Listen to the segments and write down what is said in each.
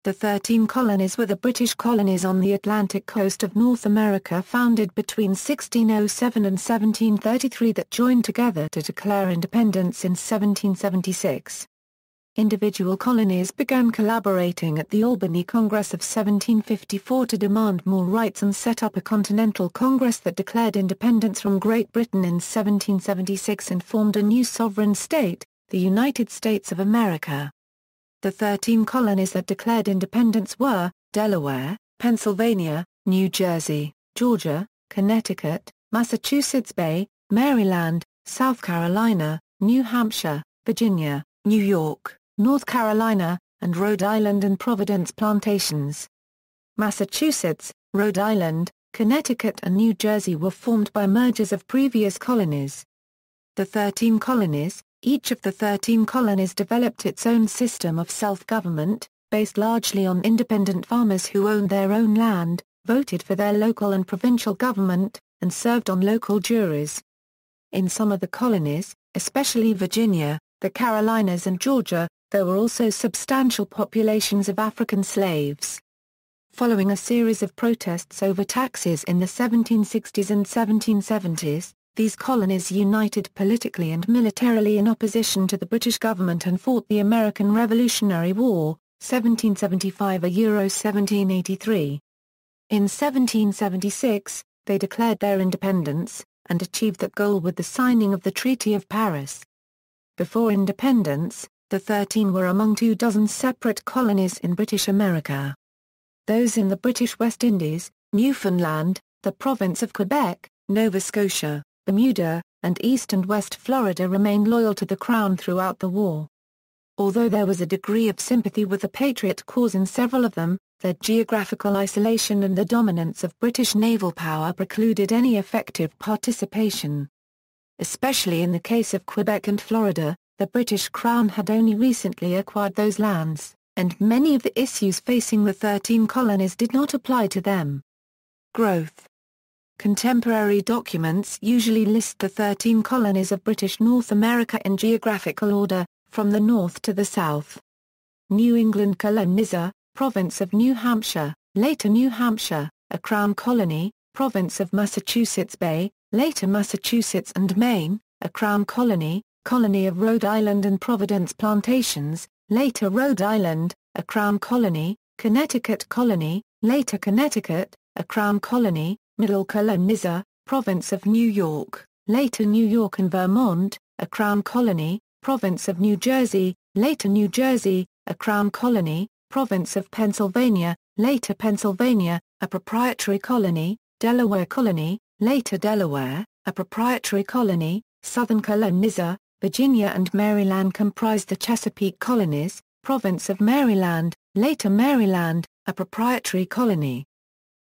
The 13 Colonies were the British colonies on the Atlantic coast of North America founded between 1607 and 1733 that joined together to declare independence in 1776. Individual colonies began collaborating at the Albany Congress of 1754 to demand more rights and set up a Continental Congress that declared independence from Great Britain in 1776 and formed a new sovereign state, the United States of America. The 13 colonies that declared independence were Delaware, Pennsylvania, New Jersey, Georgia, Connecticut, Massachusetts Bay, Maryland, South Carolina, New Hampshire, Virginia, New York, North Carolina, and Rhode Island and Providence Plantations. Massachusetts, Rhode Island, Connecticut and New Jersey were formed by mergers of previous colonies. The 13 colonies, each of the 13 colonies developed its own system of self-government, based largely on independent farmers who owned their own land, voted for their local and provincial government, and served on local juries. In some of the colonies, especially Virginia, the Carolinas and Georgia, there were also substantial populations of African slaves. Following a series of protests over taxes in the 1760s and 1770s, these colonies united politically and militarily in opposition to the British government and fought the American Revolutionary War, 1775–1783. In 1776, they declared their independence, and achieved that goal with the signing of the Treaty of Paris. Before independence, the 13 were among 24 separate colonies in British America. Those in the British West Indies, Newfoundland, the province of Quebec, Nova Scotia, Bermuda, and East and West Florida remained loyal to the Crown throughout the war. Although there was a degree of sympathy with the Patriot cause in several of them, their geographical isolation and the dominance of British naval power precluded any effective participation. Especially in the case of Quebec and Florida, the British Crown had only recently acquired those lands, and many of the issues facing the 13 colonies did not apply to them. Growth. Contemporary documents usually list the 13 colonies of British North America in geographical order, from the north to the south. New England Colonies, province of New Hampshire, later New Hampshire, a Crown colony, province of Massachusetts Bay, later Massachusetts and Maine, a Crown colony, colony of Rhode Island and Providence Plantations, later Rhode Island, a Crown colony, Connecticut colony, later Connecticut, a Crown colony, Middle Colonies, province of New York, later New York and Vermont, a Crown colony, province of New Jersey, later New Jersey, a Crown colony, province of Pennsylvania, later Pennsylvania, a proprietary colony, Delaware colony, later Delaware, a proprietary colony, Southern Colonies, Virginia and Maryland comprised the Chesapeake colonies, province of Maryland, later Maryland, a proprietary colony.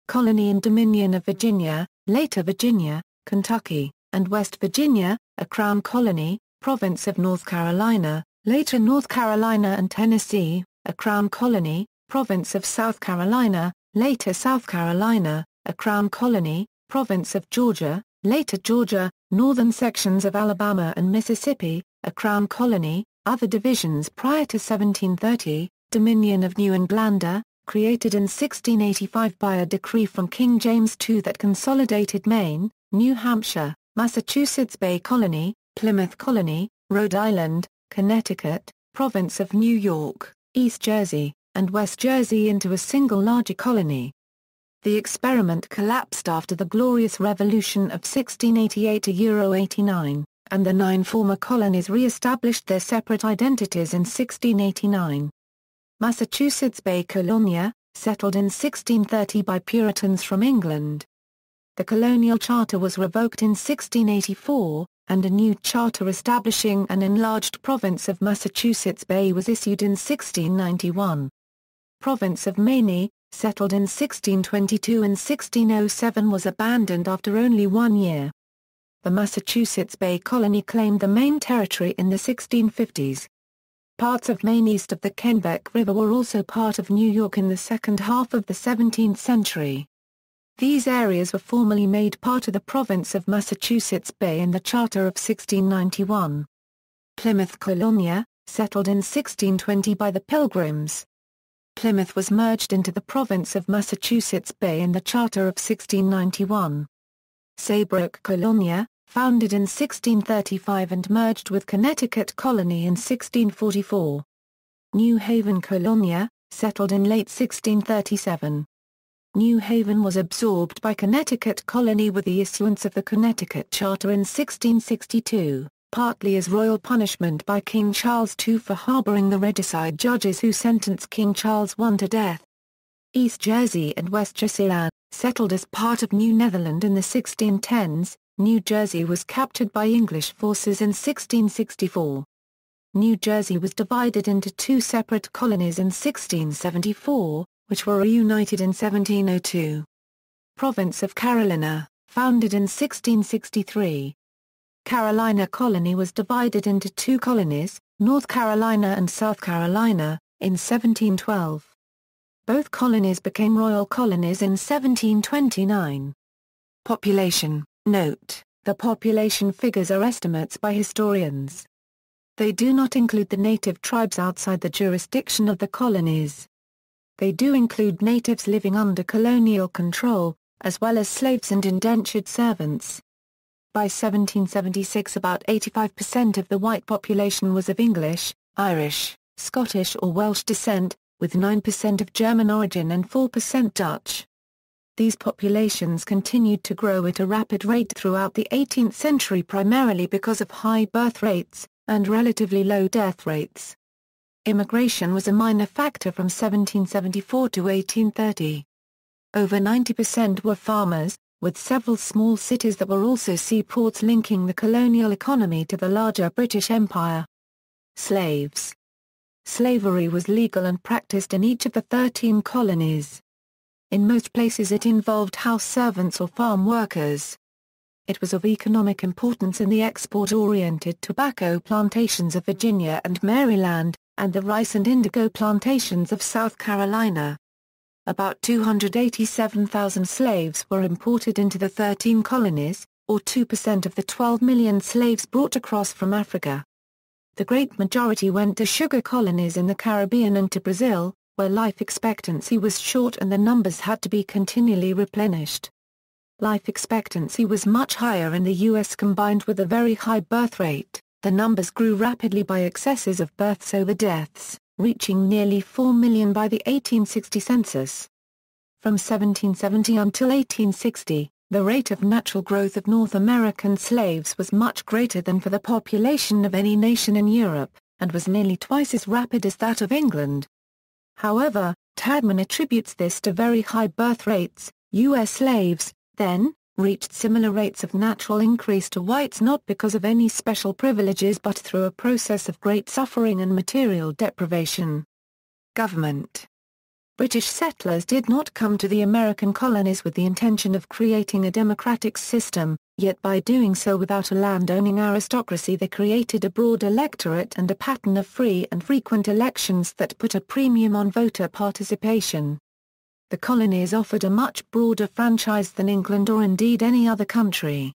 Colony and Dominion of Virginia, later Virginia, Kentucky, and West Virginia, a Crown colony, province of North Carolina, later North Carolina and Tennessee, a Crown colony, province of South Carolina, later South Carolina, a Crown colony, province of Georgia, later Georgia, northern sections of Alabama and Mississippi, a Crown colony, other divisions prior to 1730, Dominion of New England, created in 1685 by a decree from King James II that consolidated Maine, New Hampshire, Massachusetts Bay Colony, Plymouth Colony, Rhode Island, Connecticut, province of New York, East Jersey, and West Jersey into a single larger colony. The experiment collapsed after the Glorious Revolution of 1688–89, and the 9 former colonies re-established their separate identities in 1689. Massachusetts Bay Colonia, settled in 1630 by Puritans from England. The colonial charter was revoked in 1684, and a new charter establishing an enlarged province of Massachusetts Bay was issued in 1691. Province of Maine, settled in 1622 and 1607 was abandoned after only 1 year. The Massachusetts Bay Colony claimed the Maine Territory in the 1650s. Parts of Maine east of the Kennebec River were also part of New York in the second half of the 17th century. These areas were formally made part of the province of Massachusetts Bay in the Charter of 1691. Plymouth Colonia, settled in 1620 by the Pilgrims. Plymouth was merged into the province of Massachusetts Bay in the Charter of 1691. Saybrook Colonia, founded in 1635 and merged with Connecticut Colony in 1644. New Haven Colonia, settled in late 1637. New Haven was absorbed by Connecticut Colony with the issuance of the Connecticut Charter in 1662, partly as royal punishment by King Charles II for harboring the regicide judges who sentenced King Charles I to death. East Jersey and West Jersey, settled as part of New Netherland in the 1610s, New Jersey was captured by English forces in 1664. New Jersey was divided into two separate colonies in 1674, which were reunited in 1702. Province of Carolina, founded in 1663. Carolina Colony was divided into two colonies, North Carolina and South Carolina, in 1712. Both colonies became royal colonies in 1729. Population. Note: the population figures are estimates by historians. They do not include the native tribes outside the jurisdiction of the colonies. They do include natives living under colonial control, as well as slaves and indentured servants. By 1776 about 85% of the white population was of English, Irish, Scottish or Welsh descent, with 9% of German origin and 4% Dutch. These populations continued to grow at a rapid rate throughout the 18th century primarily because of high birth rates, and relatively low death rates. Immigration was a minor factor from 1774 to 1830. Over 90% were farmers, with several small cities that were also seaports linking the colonial economy to the larger British Empire. Slaves. Slavery was legal and practiced in each of the 13 colonies. In most places it involved house servants or farm workers. It was of economic importance in the export-oriented tobacco plantations of Virginia and Maryland, and the rice and indigo plantations of South Carolina. About 287,000 slaves were imported into the 13 colonies, or 2% of the 12 million slaves brought across from Africa. The great majority went to sugar colonies in the Caribbean and to Brazil, where life expectancy was short and the numbers had to be continually replenished. Life expectancy was much higher in the U.S. combined with a very high birth rate. The numbers grew rapidly by excesses of births over deaths, reaching nearly 4 million by the 1860 census. From 1770 until 1860, the rate of natural growth of North American slaves was much greater than for the population of any nation in Europe, and was nearly twice as rapid as that of England. However, Tadman attributes this to very high birth rates. U.S. slaves, then, reached similar rates of natural increase to whites not because of any special privileges but through a process of great suffering and material deprivation. Government. British settlers did not come to the American colonies with the intention of creating a democratic system, yet by doing so without a land-owning aristocracy they created a broad electorate and a pattern of free and frequent elections that put a premium on voter participation. The colonies offered a much broader franchise than England or indeed any other country.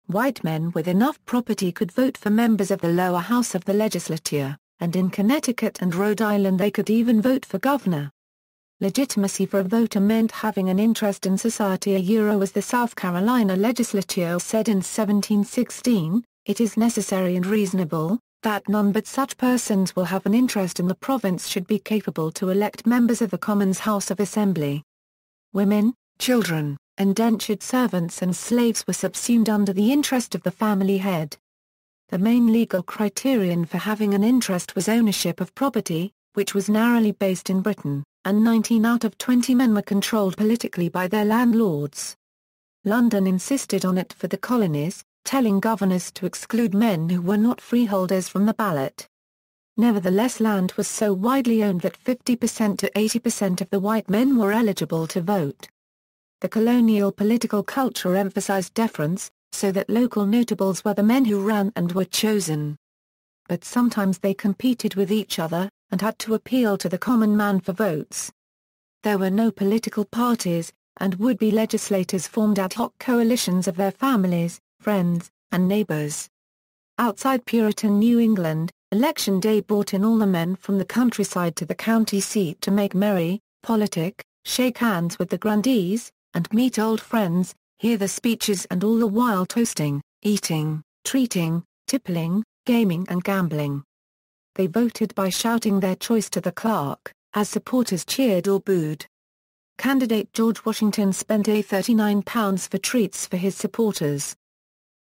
White men with enough property could vote for members of the lower house of the legislature, and in Connecticut and Rhode Island they could even vote for governor. Legitimacy for a voter meant having an interest in society. As the South Carolina legislature said in 1716, it is necessary and reasonable, that none but such persons will have an interest in the province should be capable to elect members of the Commons House of Assembly. Women, children, indentured servants and slaves were subsumed under the interest of the family head. The main legal criterion for having an interest was ownership of property, which was narrowly based in Britain, and 19 out of 20 men were controlled politically by their landlords. London insisted on it for the colonies, telling governors to exclude men who were not freeholders from the ballot. Nevertheless, land was so widely owned that 50% to 80% of the white men were eligible to vote. The colonial political culture emphasized deference, so that local notables were the men who ran and were chosen. But sometimes they competed with each other, and had to appeal to the common man for votes. There were no political parties, and would-be legislators formed ad hoc coalitions of their families, friends, and neighbors. Outside Puritan New England, Election day brought in all the men from the countryside to the county seat to make merry, politic, shake hands with the grandees, and meet old friends, hear the speeches, and all the while toasting, eating, treating, tippling, gaming and gambling. They voted by shouting their choice to the clerk, as supporters cheered or booed. Candidate George Washington spent £39 for treats for his supporters.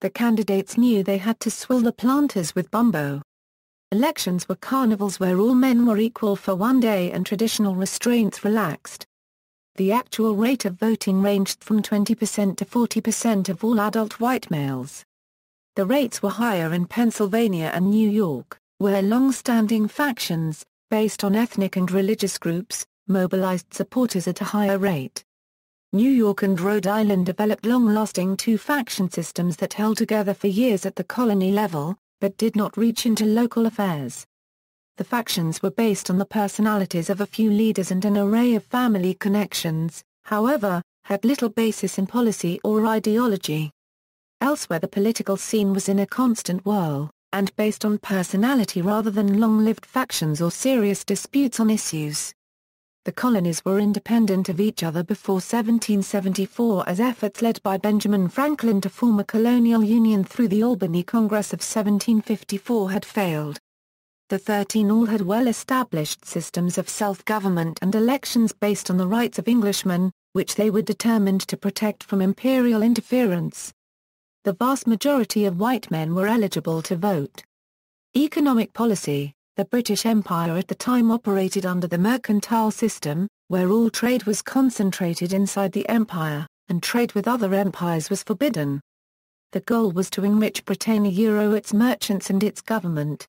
The candidates knew they had to swill the planters with bumbo. Elections were carnivals where all men were equal for one day and traditional restraints relaxed. The actual rate of voting ranged from 20% to 40% of all adult white males. The rates were higher in Pennsylvania and New York, where long-standing factions, based on ethnic and religious groups, mobilized supporters at a higher rate. New York and Rhode Island developed long-lasting two-faction systems that held together for years at the colony level, but did not reach into local affairs. The factions were based on the personalities of a few leaders and an array of family connections, however, had little basis in policy or ideology. Elsewhere the political scene was in a constant whirl, and based on personality rather than long-lived factions or serious disputes on issues. The colonies were independent of each other before 1774 as efforts led by Benjamin Franklin to form a colonial union through the Albany Congress of 1754 had failed. The 13 all had well-established systems of self-government and elections based on the rights of Englishmen, which they were determined to protect from imperial interference. The vast majority of white men were eligible to vote. Economic policy. The British Empire at the time operated under the mercantile system, where all trade was concentrated inside the empire, and trade with other empires was forbidden. The goal was to enrich Britannia, its merchants and its government.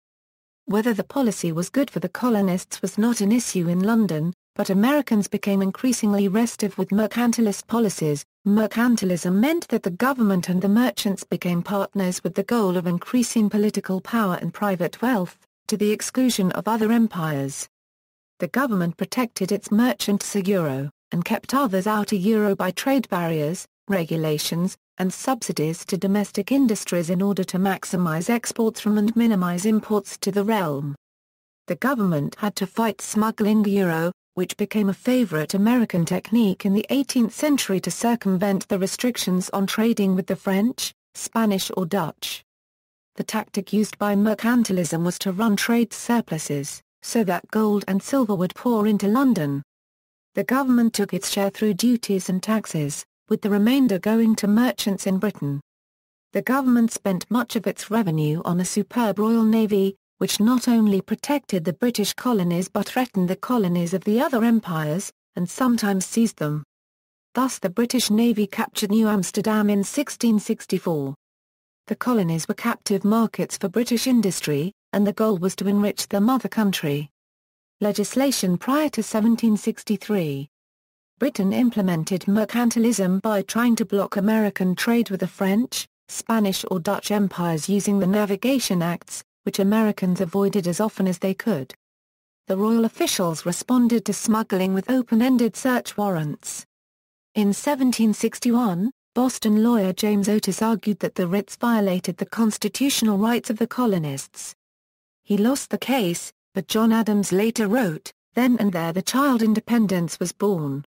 Whether the policy was good for the colonists was not an issue in London, but Americans became increasingly restive with mercantilist policies. Mercantilism meant that the government and the merchants became partners with the goal of increasing political power and private wealth, to the exclusion of other empires. The government protected its merchants and kept others out by trade barriers, regulations, and subsidies to domestic industries in order to maximize exports from and minimize imports to the realm. The government had to fight smuggling which became a favorite American technique in the 18th century to circumvent the restrictions on trading with the French, Spanish or Dutch. The tactic used by mercantilism was to run trade surpluses, so that gold and silver would pour into London. The government took its share through duties and taxes, with the remainder going to merchants in Britain. The government spent much of its revenue on a superb Royal Navy, which not only protected the British colonies but threatened the colonies of the other empires, and sometimes seized them. Thus the British Navy captured New Amsterdam in 1664. The colonies were captive markets for British industry, and the goal was to enrich the mother country. Legislation prior to 1763. Britain implemented mercantilism by trying to block American trade with the French, Spanish or Dutch empires using the Navigation Acts, which Americans avoided as often as they could. The royal officials responded to smuggling with open-ended search warrants. In 1761, Boston lawyer James Otis argued that the writs violated the constitutional rights of the colonists. He lost the case, but John Adams later wrote, "Then and there the child independence was born."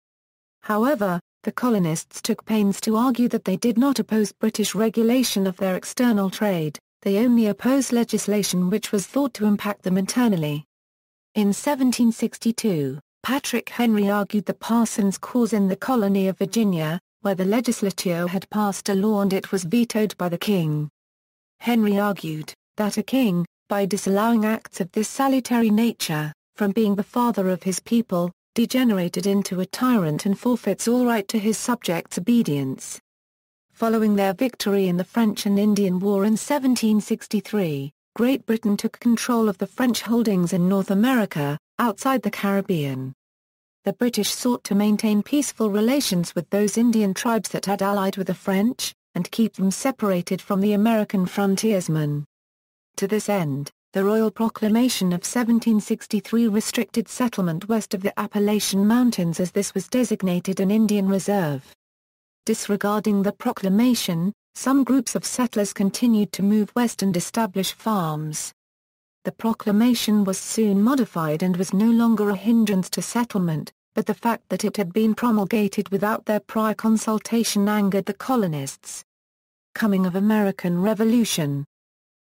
However, the colonists took pains to argue that they did not oppose British regulation of their external trade, they only opposed legislation which was thought to impact them internally. In 1762, Patrick Henry argued the Parsons Clause in the colony of Virginia, where the legislature had passed a law and it was vetoed by the king. Henry argued that a king, by disallowing acts of this salutary nature, from being the father of his people, degenerated into a tyrant and forfeits all right to his subjects' obedience. Following their victory in the French and Indian War in 1763, Great Britain took control of the French holdings in North America, outside the Caribbean. The British sought to maintain peaceful relations with those Indian tribes that had allied with the French, and keep them separated from the American frontiersmen. To this end, the Royal Proclamation of 1763 restricted settlement west of the Appalachian Mountains as this was designated an Indian reserve. Disregarding the proclamation, some groups of settlers continued to move west and establish farms. The proclamation was soon modified and was no longer a hindrance to settlement, but the fact that it had been promulgated without their prior consultation angered the colonists. Coming of American Revolution.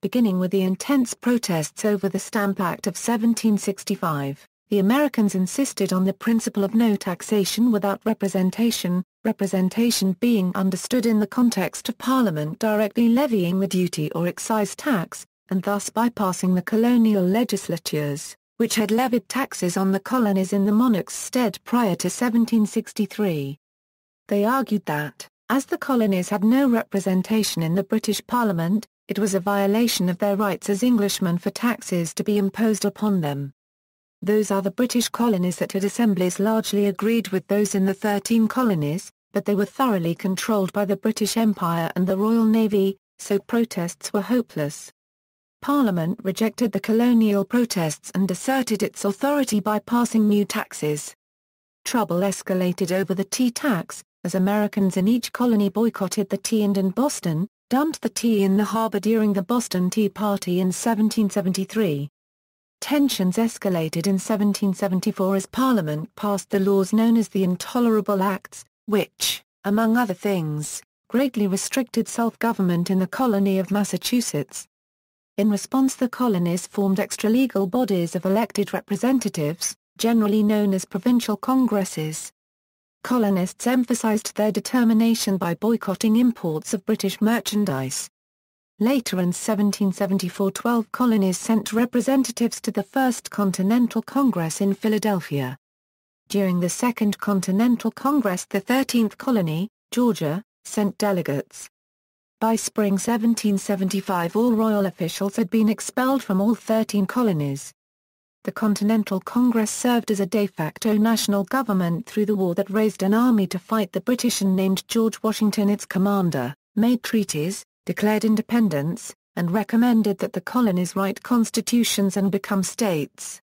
Beginning with the intense protests over the Stamp Act of 1765, the Americans insisted on the principle of no taxation without representation, representation being understood in the context of Parliament directly levying the duty or excise tax, and thus bypassing the colonial legislatures, which had levied taxes on the colonies in the monarch's stead prior to 1763. They argued that, as the colonies had no representation in the British Parliament, it was a violation of their rights as Englishmen for taxes to be imposed upon them. Those other British colonies that had assemblies largely agreed with those in the 13 colonies, but they were thoroughly controlled by the British Empire and the Royal Navy, so protests were hopeless. Parliament rejected the colonial protests and asserted its authority by passing new taxes. Trouble escalated over the tea tax, as Americans in each colony boycotted the tea and in Boston, dumped the tea in the harbor during the Boston Tea Party in 1773. Tensions escalated in 1774 as Parliament passed the laws known as the Intolerable Acts, which, among other things, greatly restricted self-government in the colony of Massachusetts. In response, the colonies formed extra-legal bodies of elected representatives, generally known as provincial congresses. Colonists emphasized their determination by boycotting imports of British merchandise. Later in 1774, 12 colonies sent representatives to the First Continental Congress in Philadelphia. During the Second Continental Congress, the 13th colony, Georgia, sent delegates. By spring 1775, all royal officials had been expelled from all 13 colonies. The Continental Congress served as a de facto national government through the war that raised an army to fight the British and named George Washington its commander, made treaties, declared independence, and recommended that the colonies write constitutions and become states.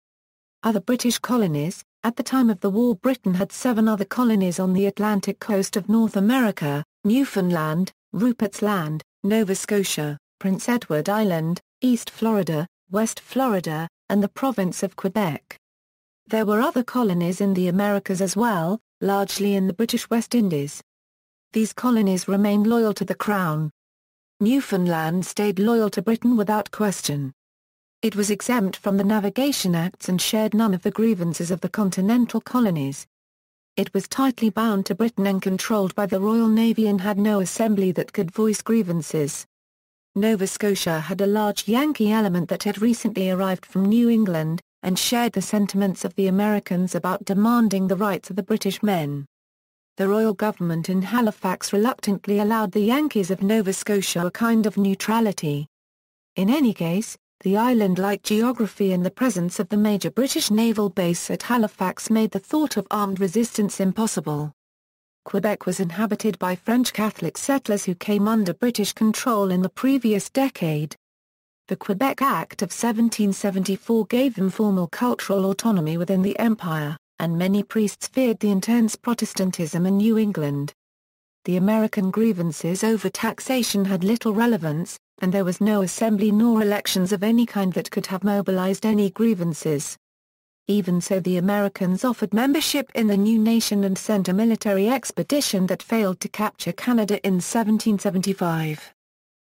Other British colonies. At the time of the war, Britain had 7 other colonies on the Atlantic coast of North America: Newfoundland, Rupert's Land, Nova Scotia, Prince Edward Island, East Florida, West Florida, and the province of Quebec. There were other colonies in the Americas as well, largely in the British West Indies. These colonies remained loyal to the Crown. Newfoundland stayed loyal to Britain without question. It was exempt from the Navigation Acts and shared none of the grievances of the Continental Colonies. It was tightly bound to Britain and controlled by the Royal Navy and had no assembly that could voice grievances. Nova Scotia had a large Yankee element that had recently arrived from New England, and shared the sentiments of the Americans about demanding the rights of the British men. The royal government in Halifax reluctantly allowed the Yankees of Nova Scotia a kind of neutrality. In any case, the island-like geography and the presence of the major British naval base at Halifax made the thought of armed resistance impossible. Quebec was inhabited by French Catholic settlers who came under British control in the previous decade. The Quebec Act of 1774 gave them formal cultural autonomy within the empire, and many priests feared the intense Protestantism in New England. The American grievances over taxation had little relevance, and there was no assembly nor elections of any kind that could have mobilized any grievances. Even so, the Americans offered membership in the new nation and sent a military expedition that failed to capture Canada in 1775.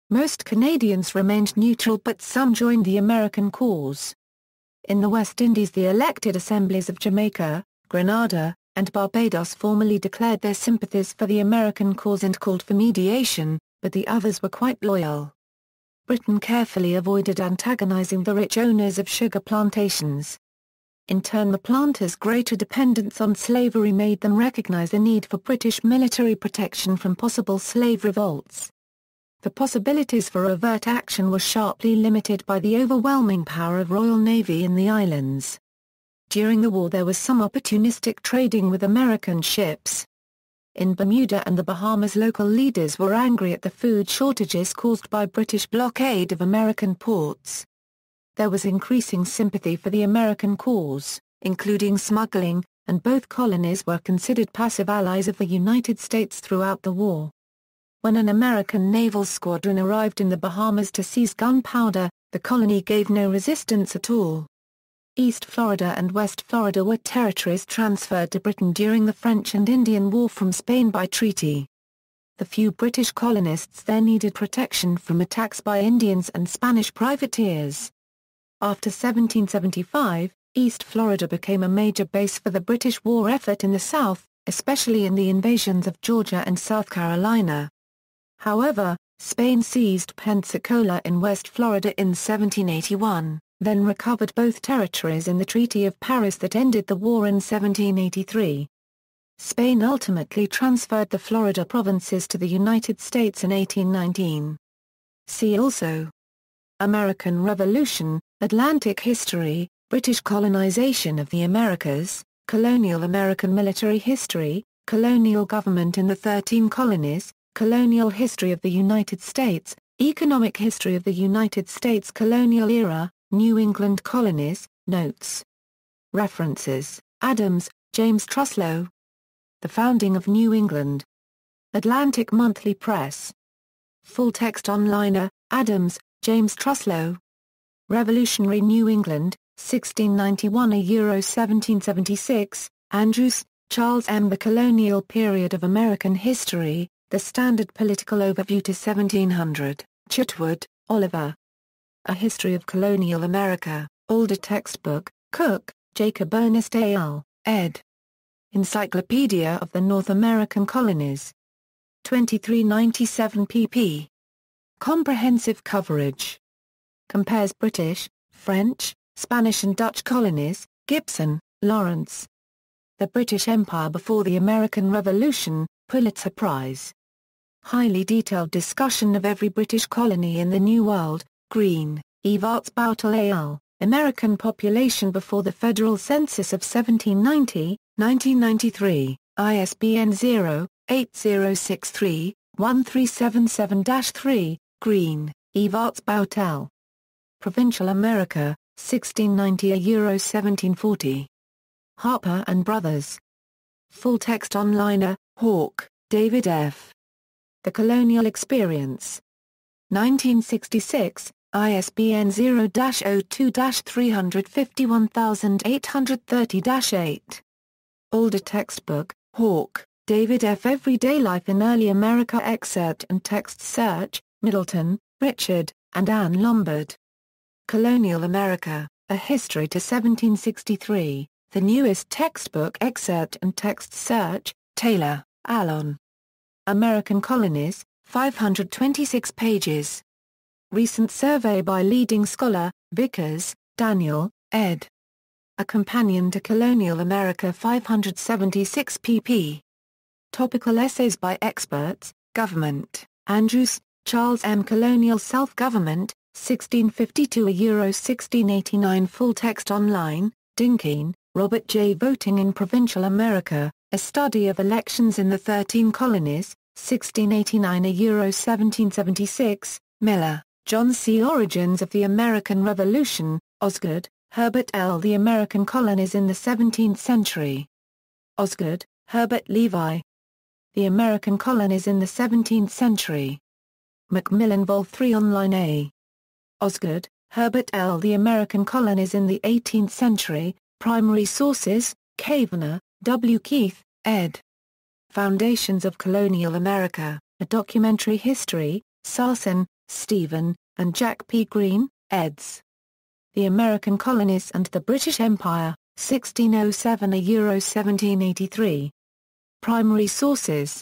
Most Canadians remained neutral, but some joined the American cause. In the West Indies, the elected assemblies of Jamaica, Grenada, and Barbados formally declared their sympathies for the American cause and called for mediation, but the others were quite loyal. Britain carefully avoided antagonizing the rich owners of sugar plantations. In turn, the planters' greater dependence on slavery made them recognize the need for British military protection from possible slave revolts. The possibilities for overt action were sharply limited by the overwhelming power of Royal Navy in the islands. During the war, there was some opportunistic trading with American ships. In Bermuda and the Bahamas, local leaders were angry at the food shortages caused by British blockade of American ports. There was increasing sympathy for the American cause, including smuggling, and both colonies were considered passive allies of the United States throughout the war. When an American naval squadron arrived in the Bahamas to seize gunpowder, The colony gave no resistance at all. East Florida and West Florida were territories transferred to Britain during the French and Indian War from Spain by treaty. The few British colonists there needed protection from attacks by Indians and Spanish privateers. After 1775, East Florida became a major base for the British war effort in the South, especially in the invasions of Georgia and South Carolina. However, Spain seized Pensacola in West Florida in 1781, then recovered both territories in the Treaty of Paris that ended the war in 1783. Spain ultimately transferred the Florida provinces to the United States in 1819. See also: American Revolution, Atlantic History, British colonization of the Americas, Colonial American military history, Colonial government in the 13 Colonies, Colonial history of the United States, Economic history of the United States colonial era, New England Colonies, Notes. References: Adams, James Truslow. The Founding of New England. Atlantic Monthly Press. Full text online. Adams, James Truslow. Revolutionary New England, 1691–1776, Andrews, Charles M. The Colonial Period of American History, The Standard Political Overview to 1700, Chitwood, Oliver. A History of Colonial America, Older Textbook, Cook, Jacob Ernest A.L., ed. Encyclopedia of the North American Colonies. 2397 pp. Comprehensive coverage. Compares British, French, Spanish and Dutch colonies, Gibson, Lawrence. The British Empire Before the American Revolution, Pulitzer Prize. Highly detailed discussion of every British colony in the New World, Green, Evarts Boutel al., American Population Before the Federal Census of 1790, 1993, ISBN 0-8063-1377-3, Green, Evarts Boutel. Provincial America, 1690–1740. Harper and Brothers. Full text online. Hawke, David F. The Colonial Experience. 1966, ISBN 0-02-351830-8. Older textbook, Hawke, David F. Everyday Life in Early America. Excerpt and text search, Middleton, Richard, and Anne Lombard. Colonial America, A History to 1763, the newest textbook. Excerpt and text search, Taylor, Alon. American Colonies, 526 pages. Recent survey by leading scholar, Vickers, Daniel, ed. A Companion to Colonial America. 576 pp. Topical essays by experts. Government, Andrews, Charles M. Colonial Self-Government, 1652–1689. Full text online. Dinkine, Robert J. Voting in Provincial America, A Study of Elections in the 13 Colonies, 1689–1776. Miller, John C. Origins of the American Revolution, Osgood, Herbert L. The American Colonies in the 17th Century. Osgood, Herbert Levi. The American Colonies in the 17th Century. Macmillan Vol. 3 online. A. Osgood, Herbert L. The American Colonies in the 18th Century, Primary Sources, Kavanagh, W. Keith, ed. Foundations of Colonial America, A Documentary History, Sarson, Stephen, and Jack P. Green, eds. The American Colonies and the British Empire, 1607–1783. Primary Sources,